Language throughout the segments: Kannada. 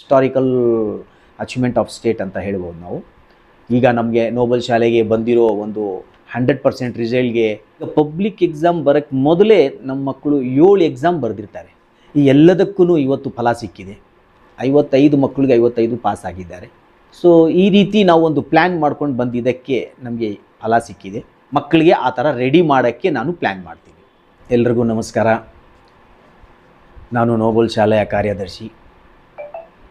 ಹಿಸ್ಟಾರಿಕಲ್ ಅಚೀವ್ಮೆಂಟ್ ಆಫ್ ಸ್ಟೇಟ್ ಅಂತ ಹೇಳ್ಬೋದು ನಾವು. ಈಗ ನಮಗೆ ನೋಬಲ್ ಶಾಲೆಗೆ ಬಂದಿರೋ ಒಂದು 100% ರಿಸಲ್ಟ್ಗೆ ಪಬ್ಲಿಕ್ ಎಕ್ಸಾಮ್ ಬರೋಕ್ಕೆ ಮೊದಲೇ ನಮ್ಮ ಮಕ್ಕಳು 7 ಎಕ್ಸಾಮ್ ಬರೆದಿರ್ತಾರೆ. ಈ ಎಲ್ಲದಕ್ಕೂ ಇವತ್ತು ಫಲ ಸಿಕ್ಕಿದೆ. 55 ಮಕ್ಕಳಿಗೆ 55 ಪಾಸ್ ಆಗಿದ್ದಾರೆ. ಸೊ ಈ ರೀತಿ ನಾವು ಒಂದು ಪ್ಲ್ಯಾನ್ ಮಾಡ್ಕೊಂಡು ಬಂದಿದ್ದಕ್ಕೆ ನಮಗೆ ಫಲ ಸಿಕ್ಕಿದೆ. ಮಕ್ಕಳಿಗೆ ಆ ಥರ ರೆಡಿ ಮಾಡೋಕ್ಕೆ ನಾನು ಪ್ಲ್ಯಾನ್ ಮಾಡ್ತೀನಿ. ಎಲ್ರಿಗೂ ನಮಸ್ಕಾರ. ನಾನು ನೋಬಲ್ ಶಾಲೆಯ ಕಾರ್ಯದರ್ಶಿ.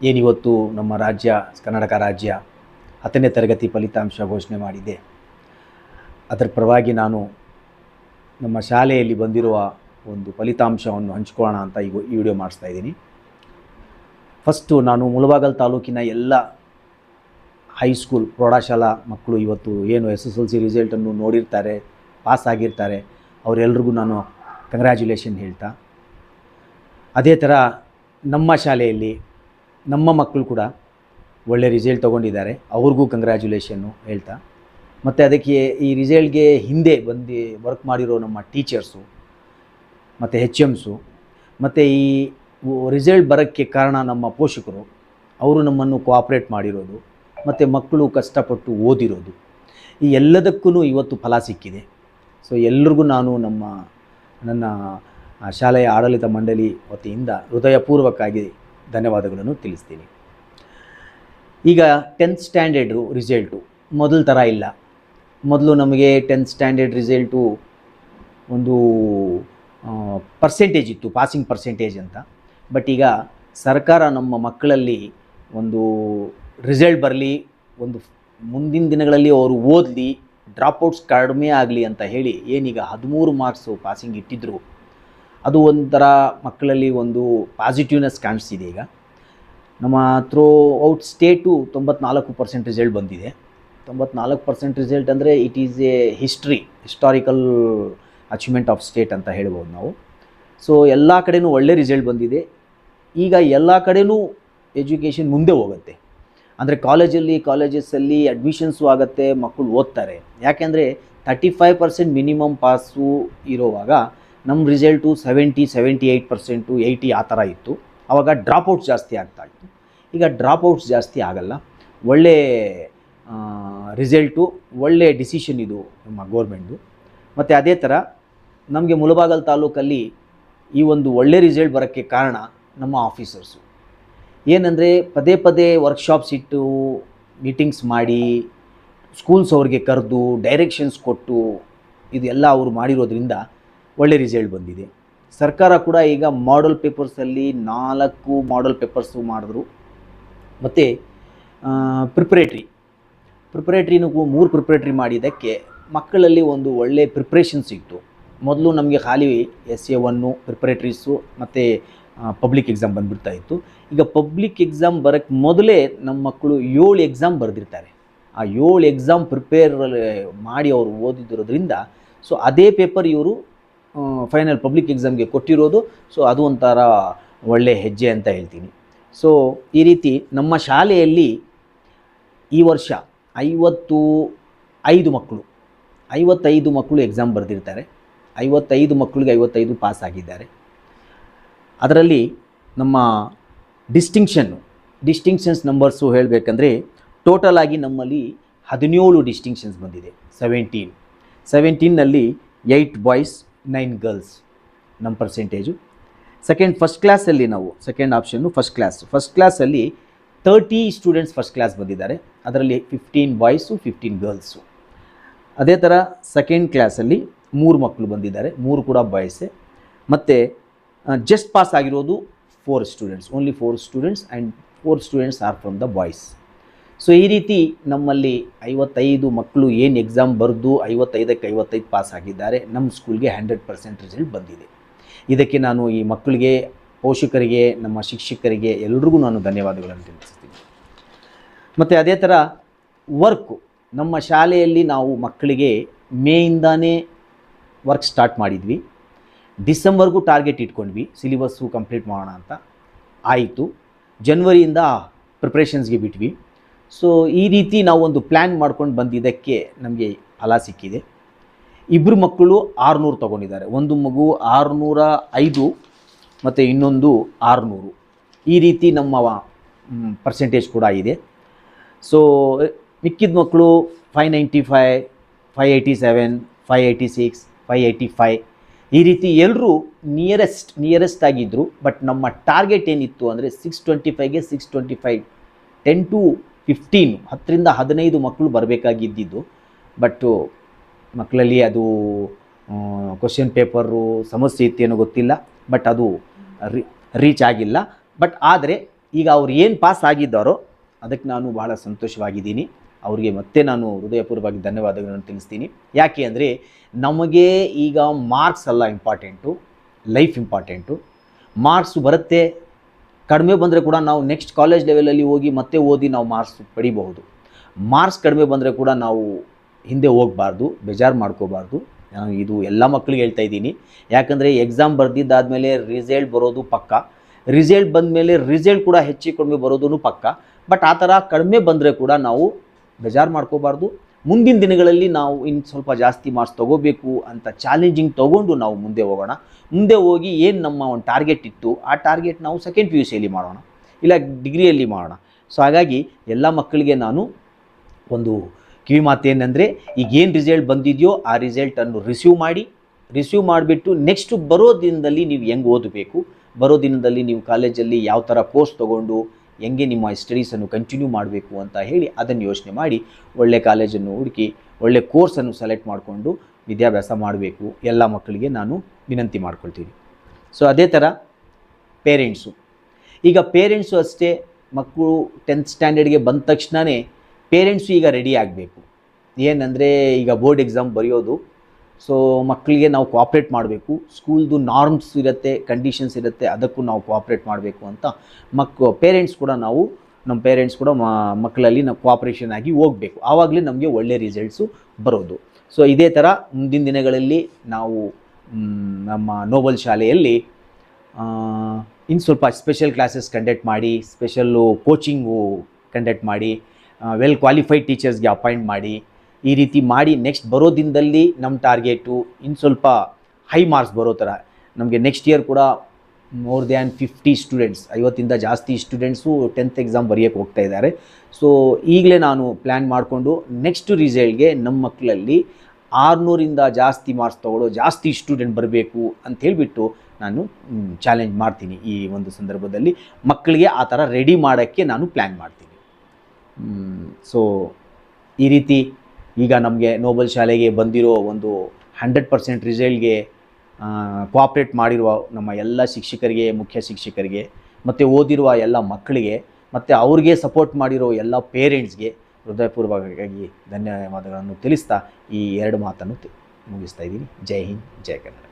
ಏನಿವತ್ತು ನಮ್ಮ ರಾಜ್ಯ ಕರ್ನಾಟಕ ರಾಜ್ಯ 10ನೇ ತರಗತಿ ಫಲಿತಾಂಶ ಘೋಷಣೆ ಮಾಡಿದೆ. ಅದರ ಪರವಾಗಿ ನಾನು ನಮ್ಮ ಶಾಲೆಯಲ್ಲಿ ಬಂದಿರುವ ಒಂದು ಫಲಿತಾಂಶವನ್ನು ಹಂಚ್ಕೊಳ್ಳೋಣ ಅಂತ ಈ ವಿಡಿಯೋ ಮಾಡಿಸ್ತಾ ಇದ್ದೀನಿ. ಫಸ್ಟು ನಾನು ಮುಳಬಾಗಿಲು ತಾಲೂಕಿನ ಎಲ್ಲ ಹೈಸ್ಕೂಲ್ ಪ್ರೌಢಶಾಲಾ ಮಕ್ಕಳು ಇವತ್ತು ಏನು SSLC ರಿಸಲ್ಟನ್ನು ನೋಡಿರ್ತಾರೆ, ಪಾಸ್ ಆಗಿರ್ತಾರೆ, ಅವರೆಲ್ರಿಗೂ ನಾನು ಕಂಗ್ರ್ಯಾಚುಲೇಷನ್ ಹೇಳ್ತಾ, ಅದೇ ಥರ ನಮ್ಮ ಶಾಲೆಯಲ್ಲಿ ನಮ್ಮ ಮಕ್ಕಳು ಕೂಡ ಒಳ್ಳೆ ರಿಸಲ್ಟ್ ತೊಗೊಂಡಿದ್ದಾರೆ, ಅವ್ರಿಗೂ ಕಂಗ್ರ್ಯಾಚುಲೇಷನ್ನು ಹೇಳ್ತಾ, ಮತ್ತು ಅದಕ್ಕೆ ಈ ರಿಸಲ್ಟ್ಗೆ ಹಿಂದೆ ಬಂದು ವರ್ಕ್ ಮಾಡಿರೋ ನಮ್ಮ ಟೀಚರ್ಸು ಮತ್ತು HMಸು ಮತ್ತು ಈ ರಿಸಲ್ಟ್ ಬರೋಕ್ಕೆ ಕಾರಣ ನಮ್ಮ ಪೋಷಕರು, ಅವರು ನಮ್ಮನ್ನು ಕೋಆಪ್ರೇಟ್ ಮಾಡಿರೋದು ಮತ್ತು ಮಕ್ಕಳು ಕಷ್ಟಪಟ್ಟು ಓದಿರೋದು, ಈ ಎಲ್ಲದಕ್ಕೂ ಇವತ್ತು ಫಲ ಸಿಕ್ಕಿದೆ. ಸೊ ಎಲ್ರಿಗೂ ನಾನು ನನ್ನ ಶಾಲೆಯ ಆಡಳಿತ ಮಂಡಳಿ ವತಿಯಿಂದ ಹೃದಯಪೂರ್ವಕವಾಗಿ ಧನ್ಯವಾದಗಳನ್ನು ತಿಳಿಸ್ತೀನಿ. ಈಗ 10th ಸ್ಟ್ಯಾಂಡರ್ಡು ರಿಸಲ್ಟು ಮೊದಲ ಥರ ಇಲ್ಲ. ಮೊದಲು ನಮಗೆ 10th ಸ್ಟ್ಯಾಂಡರ್ಡ್ ರಿಸಲ್ಟು ಒಂದು ಪರ್ಸೆಂಟೇಜ್ ಇತ್ತು, ಪಾಸಿಂಗ್ ಪರ್ಸೆಂಟೇಜ್ ಅಂತ. ಬಟ್ ಈಗ ಸರ್ಕಾರ ನಮ್ಮ ಮಕ್ಕಳಲ್ಲಿ ಒಂದು ರಿಸಲ್ಟ್ ಬರಲಿ, ಒಂದು ಮುಂದಿನ ದಿನಗಳಲ್ಲಿ ಅವರು ಓದಲಿ, ಡ್ರಾಪ್ಔಟ್ಸ್ ಕಡಿಮೆ ಆಗಲಿ ಅಂತ ಹೇಳಿ ಏನೀಗ 13 ಮಾರ್ಕ್ಸು ಪಾಸಿಂಗ್ ಇಟ್ಟಿದ್ದರು. ಅದು ಒಂಥರ ಮಕ್ಕಳಲ್ಲಿ ಒಂದು ಪಾಸಿಟಿವ್ನೆಸ್ ಕಾಣಿಸ್ತಿದೆ. ಈಗ ನಮ್ಮ ಥ್ರೂ ಔಟ್ ಸ್ಟೇಟು 94% ರಿಸಲ್ಟ್ ಬಂದಿದೆ. 94% ರಿಸಲ್ಟ್ ಅಂದರೆ it is A historical achievement of state ಅಂತ ಹೇಳ್ಬೋದು ನಾವು. ಸೊ ಎಲ್ಲ ಕಡೆಯೂ ಒಳ್ಳೆ ರಿಸಲ್ಟ್ ಬಂದಿದೆ. ಈಗ ಎಲ್ಲ ಕಡೆಯೂ ಎಜುಕೇಷನ್ ಮುಂದೆ ಹೋಗುತ್ತೆ. ಅಂದರೆ ಕಾಲೇಜಸ್ಸಲ್ಲಿ ಅಡ್ಮಿಷನ್ಸು ಆಗುತ್ತೆ, ಮಕ್ಕಳು ಓದ್ತಾರೆ. ಯಾಕೆಂದರೆ 35% ಮಿನಿಮಮ್ ಪಾಸು ಇರೋವಾಗ ನಮ್ಮ ರಿಸಲ್ಟು 78%, 80 ಆ ಥರ ಇತ್ತು. ಆವಾಗ ಡ್ರಾಪ್ಔಟ್ಸ್ ಜಾಸ್ತಿ ಆಗ್ತಾಯಿತ್ತು. ಈಗ ಡ್ರಾಪ್ಔಟ್ಸ್ ಜಾಸ್ತಿ ಆಗಲ್ಲ. ಒಳ್ಳೆ ರಿಸಲ್ಟು, ಒಳ್ಳೆ ಡಿಸಿಷನ್ ಇದು ನಮ್ಮ ಗೌರ್ಮೆಂಟ್ದು. ಮತ್ತು ಅದೇ ಥರ ನಮಗೆ ಮುಳಬಾಗಿಲು ತಾಲೂಕಲ್ಲಿ ಈ ಒಂದು ಒಳ್ಳೆ ರಿಸಲ್ಟ್ ಬರೋಕ್ಕೆ ಕಾರಣ ನಮ್ಮ ಆಫೀಸರ್ಸು. ಏನಂದರೆ ಪದೇ ಪದೇ ವರ್ಕ್ಶಾಪ್ಸ್ ಇಟ್ಟು, ಮೀಟಿಂಗ್ಸ್ ಮಾಡಿ, ಸ್ಕೂಲ್ಸ್ ಅವ್ರಿಗೆ ಕರೆದು ಡೈರೆಕ್ಷನ್ಸ್ ಕೊಟ್ಟು, ಇದೆಲ್ಲ ಅವರು ಮಾಡಿರೋದ್ರಿಂದ ಒಳ್ಳೆ ರಿಸಲ್ಟ್ ಬಂದಿದೆ. ಸರ್ಕಾರ ಕೂಡ ಈಗ ಮಾಡಲ್ ಪೇಪರ್ಸಲ್ಲಿ 4 ಮಾಡಲ್ ಪೇಪರ್ಸು ಮಾಡಿದ್ರು. ಮತ್ತು ಪ್ರಿಪ್ರೇಟ್ರಿನೂ 3 ಪ್ರಿಪ್ರೇಟ್ರಿ ಮಾಡಿದ್ದಕ್ಕೆ ಮಕ್ಕಳಲ್ಲಿ ಒಂದು ಒಳ್ಳೆ ಪ್ರಿಪ್ರೇಷನ್ ಸಿಕ್ತು. ಮೊದಲು ನಮಗೆ ಖಾಲಿ SA1 ಪ್ರಿಪ್ರೇಟ್ರೀಸು ಮತ್ತು ಪಬ್ಲಿಕ್ ಎಕ್ಸಾಮ್ ಬಂದುಬಿಡ್ತಾ ಇತ್ತು. ಈಗ ಪಬ್ಲಿಕ್ ಎಕ್ಸಾಮ್ ಬರೋಕ್ಕೆ ಮೊದಲೇ ನಮ್ಮ ಮಕ್ಕಳು 7 ಎಕ್ಸಾಮ್ ಬರೆದಿರ್ತಾರೆ. ಆ 7 ಎಕ್ಸಾಮ್ ಪ್ರಿಪೇರ್ ಮಾಡಿ ಅವರು ಓದಿದಿರೋದ್ರಿಂದ ಸೊ ಅದೇ ಪೇಪರ್ ಇವರು ಫೈನಲ್ ಪಬ್ಲಿಕ್ ಎಕ್ಸಾಮ್ಗೆ ಕೊಟ್ಟಿರೋದು. ಸೊ ಅದು ಒಂಥರ ಒಳ್ಳೆ ಹೆಜ್ಜೆ ಅಂತ ಹೇಳ್ತೀನಿ. ಸೊ ಈ ರೀತಿ ನಮ್ಮ ಶಾಲೆಯಲ್ಲಿ ಈ ವರ್ಷ 55 ಮಕ್ಕಳು ಎಕ್ಸಾಮ್ ಬರೆದಿರ್ತಾರೆ. 55 ಮಕ್ಕಳಿಗೆ 55 ಪಾಸ್ ಆಗಿದ್ದಾರೆ. ಅದರಲ್ಲಿ ನಮ್ಮ ಡಿಸ್ಟಿಂಕ್ಷನ್ಸ್ ನಂಬರ್ಸು ಹೇಳಬೇಕಂದ್ರೆ ಟೋಟಲ್ ಆಗಿ ನಮ್ಮಲ್ಲಿ 17 ಡಿಸ್ಟಿಂಕ್ಷನ್ಸ್ ಬಂದಿದೆ. 17ನಲ್ಲಿ 8 ಬಾಯ್ಸ್ 9 ಗರ್ಲ್ಸ್ ನಮ್ಮ ಪರ್ಸೆಂಟೇಜು. ಫಸ್ಟ್ ಕ್ಲಾಸಲ್ಲಿ ನಾವು ಸೆಕೆಂಡ್ ಆಪ್ಷನ್ನು ಫಸ್ಟ್ ಕ್ಲಾಸಲ್ಲಿ 30 ಸ್ಟೂಡೆಂಟ್ಸ್ ಫಸ್ಟ್ ಕ್ಲಾಸ್ ಬಂದಿದ್ದಾರೆ. ಅದರಲ್ಲಿ 15 ಬಾಯ್ಸು 15 ಗರ್ಲ್ಸು. ಅದೇ ಥರ ಸೆಕೆಂಡ್ ಕ್ಲಾಸಲ್ಲಿ 3 ಮಕ್ಕಳು ಬಂದಿದ್ದಾರೆ, 3 ಕೂಡ ಬಾಯ್ಸೇ. ಮತ್ತು ಜಸ್ಟ್ ಪಾಸ್ ಆಗಿರೋದು 4 students, only 4 students and 4 students are from the boys. So ಈ ರೀತಿ ನಮ್ಮಲ್ಲಿ 55 ಮಕ್ಕಳು ಏನು ಎಕ್ಸಾಮ್ ಬರೆದು 55ಕ್ಕೆ 55 ಪಾಸ್ ಆಗಿದ್ದಾರೆ. ನಮ್ಮ ಸ್ಕೂಲ್ಗೆ 100% ರಿಸಲ್ಟ್ ಬಂದಿದೆ. ಇದಕ್ಕೆ ನಾನು ಈ ಮಕ್ಕಳಿಗೆ, ಪೋಷಕರಿಗೆ, ನಮ್ಮ ಶಿಕ್ಷಕರಿಗೆ ಎಲ್ರಿಗೂ ನಾನು ಧನ್ಯವಾದಗಳನ್ನು ತಿಳಿಸ್ತೀನಿ. ಮತ್ತು ಅದೇ ಥರ ನಮ್ಮ ಶಾಲೆಯಲ್ಲಿ ನಾವು ಮಕ್ಕಳಿಗೆ ಮೇಯಿಂದಾನೇ ವರ್ಕ್ ಸ್ಟಾರ್ಟ್ ಮಾಡಿದ್ವಿ. ಡಿಸೆಂಬರ್ಗೂ ಟಾರ್ಗೆಟ್ ಇಟ್ಕೊಂಡ್ವಿ, ಸಿಲೆಬಸ್ಸು ಕಂಪ್ಲೀಟ್ ಮಾಡೋಣ ಅಂತ. ಆಯಿತು. ಜನವರಿಯಿಂದ ಪ್ರಿಪ್ರೇಷನ್ಸ್ಗೆ ಬಿಟ್ವಿ. ಸೊ ಈ ರೀತಿ ನಾವು ಒಂದು ಪ್ಲ್ಯಾನ್ ಮಾಡ್ಕೊಂಡು ಬಂದಿದ್ದಕ್ಕೆ ನಮಗೆ ಫಲ ಸಿಕ್ಕಿದೆ. 2 ಮಕ್ಕಳು 600 ತೊಗೊಂಡಿದ್ದಾರೆ. ಒಂದು ಮಗು 605 ಮತ್ತು ಇನ್ನೊಂದು 600. ಈ ರೀತಿ ನಮ್ಮ ಪರ್ಸೆಂಟೇಜ್ ಕೂಡ ಇದೆ. ಸೊ ಮಿಕ್ಕಿದ ಮಕ್ಕಳು 595, 587, 586, 585 ಈ ರೀತಿ ಎಲ್ಲರೂ ನಿಯರೆಸ್ಟ್ ಆಗಿದ್ದರು. ಬಟ್ ನಮ್ಮ ಟಾರ್ಗೆಟ್ ಏನಿತ್ತು ಅಂದರೆ 625ಗೆ 625, 10 to 15, 10ರಿಂದ 15 ಮಕ್ಕಳು ಬರಬೇಕಾಗಿದ್ದು. ಬಟ್ಟು ಮಕ್ಕಳಲ್ಲಿ ಅದು ಕ್ವಶನ್ ಪೇಪರು ಸಮಸ್ಯೆ ಇತ್ತೇನೋ ಗೊತ್ತಿಲ್ಲ, ಬಟ್ ಅದು ರೀಚ್ ಆಗಿಲ್ಲ. ಬಟ್ ಆದರೆ ಈಗ ಅವ್ರು ಏನು ಪಾಸ್ ಆಗಿದ್ದಾರೋ ಅದಕ್ಕೆ ನಾನು ಭಾಳ ಸಂತೋಷವಾಗಿದ್ದೀನಿ. ಅವರಿಗೆ ಮತ್ತೆ ನಾನು ಹೃದಯಪೂರ್ವಕವಾಗಿ ಧನ್ಯವಾದಗಳನ್ನು ತಿಳಿಸ್ತೀನಿ. ಯಾಕೆ ಅಂದರೆ ನಮಗೆ ಈಗ ಮಾರ್ಕ್ಸ್ ಅಲ್ಲ ಇಂಪಾರ್ಟೆಂಟು, ಲೈಫ್ ಇಂಪಾರ್ಟೆಂಟು. ಮಾರ್ಕ್ಸ್ ಬರುತ್ತೆ, ಕಡಿಮೆ ಬಂದರೆ ಕೂಡ ನಾವು ನೆಕ್ಸ್ಟ್ ಕಾಲೇಜ್ ಲೆವೆಲಲ್ಲಿ ಹೋಗಿ ಮತ್ತೆ ಓದಿ ನಾವು ಮಾರ್ಕ್ಸ್ ಪಡಿಬಹುದು. ಮಾರ್ಕ್ಸ್ ಕಡಿಮೆ ಬಂದರೆ ಕೂಡ ನಾವು ಹಿಂದೆ ಹೋಗಬಾರ್ದು, ಬೇಜಾರು ಮಾಡ್ಕೋಬಾರ್ದು. ನಾನು ಇದು ಎಲ್ಲ ಮಕ್ಕಳಿಗೆ ಹೇಳ್ತಾ ಇದ್ದೀನಿ. ಯಾಕಂದರೆ ಎಕ್ಸಾಮ್ ಬರೆದಿದ್ದಾದಮೇಲೆ ರಿಸಲ್ಟ್ ಬರೋದು ಪಕ್ಕ, ರಿಸಲ್ಟ್ ಬಂದ ಮೇಲೆ ರಿಸಲ್ಟ್ ಕೂಡ ಹೆಚ್ಚು ಕಡಿಮೆ ಬರೋದು ಪಕ್ಕ. ಬಟ್ ಆ ಥರ ಕಡಿಮೆ ಬಂದರೆ ಕೂಡ ನಾವು ಬೇಜಾರು ಮಾಡ್ಕೋಬಾರ್ದು. ಮುಂದಿನ ದಿನಗಳಲ್ಲಿ ನಾವು ಇನ್ನು ಸ್ವಲ್ಪ ಜಾಸ್ತಿ ಮಾರ್ಕ್ಸ್ ತೊಗೋಬೇಕು ಅಂತ ಚಾಲೆಂಜಿಂಗ್ ತೊಗೊಂಡು ನಾವು ಮುಂದೆ ಹೋಗೋಣ. ಮುಂದೆ ಹೋಗಿ ಏನು ನಮ್ಮ ಒಂದು ಟಾರ್ಗೆಟ್ ಇತ್ತು ಆ ಟಾರ್ಗೆಟ್ ನಾವು ಸೆಕೆಂಡ್ PUCಯಲ್ಲಿ ಮಾಡೋಣ, ಇಲ್ಲ ಡಿಗ್ರಿಯಲ್ಲಿ ಮಾಡೋಣ. ಸೊ ಹಾಗಾಗಿ ಎಲ್ಲ ಮಕ್ಕಳಿಗೆ ನಾನು ಒಂದು ಕಿವಿ ಮಾತೇನೆಂದರೆ, ಈಗೇನು ರಿಸಲ್ಟ್ ಬಂದಿದೆಯೋ ಆ ರಿಸಲ್ಟನ್ನು ರಿಸೀವ್ ಮಾಡಿಬಿಟ್ಟು ನೆಕ್ಸ್ಟು ಬರೋ ದಿನದಲ್ಲಿ ನೀವು ಹೆಂಗೆ ಓದಬೇಕು, ಬರೋ ದಿನದಲ್ಲಿ ನೀವು ಕಾಲೇಜಲ್ಲಿ ಯಾವ ಥರ ಕೋರ್ಸ್ ತೊಗೊಂಡು ಹೆಂಗೆ ನಿಮ್ಮ ಸ್ಟಡೀಸನ್ನು ಕಂಟಿನ್ಯೂ ಮಾಡಬೇಕು ಅಂತ ಹೇಳಿ ಅದನ್ನು ಯೋಚನೆ ಮಾಡಿ ಒಳ್ಳೆ ಕಾಲೇಜನ್ನು ಹುಡುಕಿ ಒಳ್ಳೆ ಕೋರ್ಸನ್ನು ಸೆಲೆಕ್ಟ್ ಮಾಡಿಕೊಂಡು ವಿದ್ಯಾಭ್ಯಾಸ ಮಾಡಬೇಕು ಎಲ್ಲ ಮಕ್ಕಳಿಗೆ ನಾನು ವಿನಂತಿ ಮಾಡ್ಕೊಳ್ತೀನಿ. ಸೊ ಅದೇ ಥರ ಈಗ ಪೇರೆಂಟ್ಸು ಅಷ್ಟೇ. ಮಕ್ಕಳು 10th ಸ್ಟ್ಯಾಂಡರ್ಡ್ಗೆ ಬಂದ ತಕ್ಷಣವೇ ಪೇರೆಂಟ್ಸು ಈಗ ರೆಡಿ ಆಗಬೇಕು. ಏನಂದರೆ ಈಗ ಬೋರ್ಡ್ ಎಕ್ಸಾಮ್ ಬರೆಯೋದು, ಸೊ ಮಕ್ಕಳಿಗೆ ನಾವು ಕೋಆಪ್ರೇಟ್ ಮಾಡಬೇಕು. ಸ್ಕೂಲ್ದು ನಾರ್ಮ್ಸ್ ಇರುತ್ತೆ, ಕಂಡೀಷನ್ಸ್ ಇರುತ್ತೆ, ಅದಕ್ಕೂ ನಾವು ಕೋಆಪ್ರೇಟ್ ಮಾಡಬೇಕು ಅಂತ ಪೇರೆಂಟ್ಸ್ ಕೂಡ ನಮ್ಮ ಪೇರೆಂಟ್ಸ್ ಕೂಡ ಮಕ್ಕಳಲ್ಲಿ ನಾವು ಕೋಆಪ್ರೇಷನ್ ಆಗಿ ಹೋಗಬೇಕು. ಆವಾಗಲೇ ನಮಗೆ ಒಳ್ಳೆ ರಿಸಲ್ಟ್ಸು ಬರೋದು. ಸೊ ಇದೇ ಥರ ಮುಂದಿನ ದಿನಗಳಲ್ಲಿ ನಾವು ನಮ್ಮ ನೋಬಲ್ ಶಾಲೆಯಲ್ಲಿ ಇನ್ನು ಸ್ವಲ್ಪ ಸ್ಪೆಷಲ್ ಕ್ಲಾಸಸ್ ಕಂಡಕ್ಟ್ ಮಾಡಿ, ಸ್ಪೆಷಲ್ಲು ಕೋಚಿಂಗು ಕಂಡಕ್ಟ್ ಮಾಡಿ, ವೆಲ್ ಕ್ವಾಲಿಫೈಡ್ ಟೀಚರ್ಸ್ಗೆ ಅಪಾಯಿಂಟ್ ಮಾಡಿ, ಈ ರೀತಿ ಮಾಡಿ ನೆಕ್ಸ್ಟ್ ಬರೋ ದಿನದಲ್ಲಿ ನಮ್ಮ ಟಾರ್ಗೆಟು ಇನ್ನು ಸ್ವಲ್ಪ ಹೈ ಮಾರ್ಕ್ಸ್ ಬರೋ ಥರ. ನಮಗೆ ನೆಕ್ಸ್ಟ್ ಇಯರ್ ಕೂಡ ಮೋರ್ ದ್ಯಾನ್ 50 ಸ್ಟೂಡೆಂಟ್ಸ್, 50ರಿಂದ ಜಾಸ್ತಿ ಸ್ಟೂಡೆಂಟ್ಸು 10th ಎಕ್ಸಾಮ್ ಬರೆಯೋಕ್ಕೆ ಹೋಗ್ತಾ ಇದ್ದಾರೆ. ಸೊ ಈಗಲೇ ನಾನು ಪ್ಲ್ಯಾನ್ ಮಾಡಿಕೊಂಡು ನೆಕ್ಸ್ಟ್ ರಿಸಲ್ಟ್ಗೆ ನಮ್ಮ ಮಕ್ಕಳಲ್ಲಿ 600ರಿಂದ ಜಾಸ್ತಿ ಮಾರ್ಕ್ಸ್ ತೊಗೊಳ್ಳೋ ಜಾಸ್ತಿ ಸ್ಟೂಡೆಂಟ್ ಬರಬೇಕು ಅಂತ ಹೇಳಿಬಿಟ್ಟು ನಾನು ಚಾಲೆಂಜ್ ಮಾಡ್ತೀನಿ. ಈ ಒಂದು ಸಂದರ್ಭದಲ್ಲಿ ಮಕ್ಕಳಿಗೆ ಆ ಥರ ರೆಡಿ ಮಾಡೋಕ್ಕೆ ನಾನು ಪ್ಲ್ಯಾನ್ ಮಾಡ್ತೀನಿ. ಸೊ ಈ ರೀತಿ ಈಗ ನಮಗೆ ನೋಬಲ್ ಶಾಲೆಗೆ ಬಂದಿರೋ ಒಂದು 100% ರಿಸಲ್ಟ್ಗೆ ಕೋಆಪ್ರೇಟ್ ಮಾಡಿರುವ ನಮ್ಮ ಎಲ್ಲ ಶಿಕ್ಷಕರಿಗೆ, ಮುಖ್ಯ ಶಿಕ್ಷಕರಿಗೆ, ಮತ್ತು ಓದಿರುವ ಎಲ್ಲ ಮಕ್ಕಳಿಗೆ, ಮತ್ತು ಅವ್ರಿಗೆ ಸಪೋರ್ಟ್ ಮಾಡಿರೋ ಎಲ್ಲ ಪೇರೆಂಟ್ಸ್ಗೆ ಹೃದಯಪೂರ್ವಕವಾಗಿ ಧನ್ಯವಾದಗಳನ್ನು ತಿಳಿಸ್ತಾ ಈ 2 ಮಾತನ್ನು ಮುಗಿಸ್ತಾ ಇದ್ದೀನಿ. ಜೈ ಹಿಂದ್, ಜೈ ಕನ್ನಡ.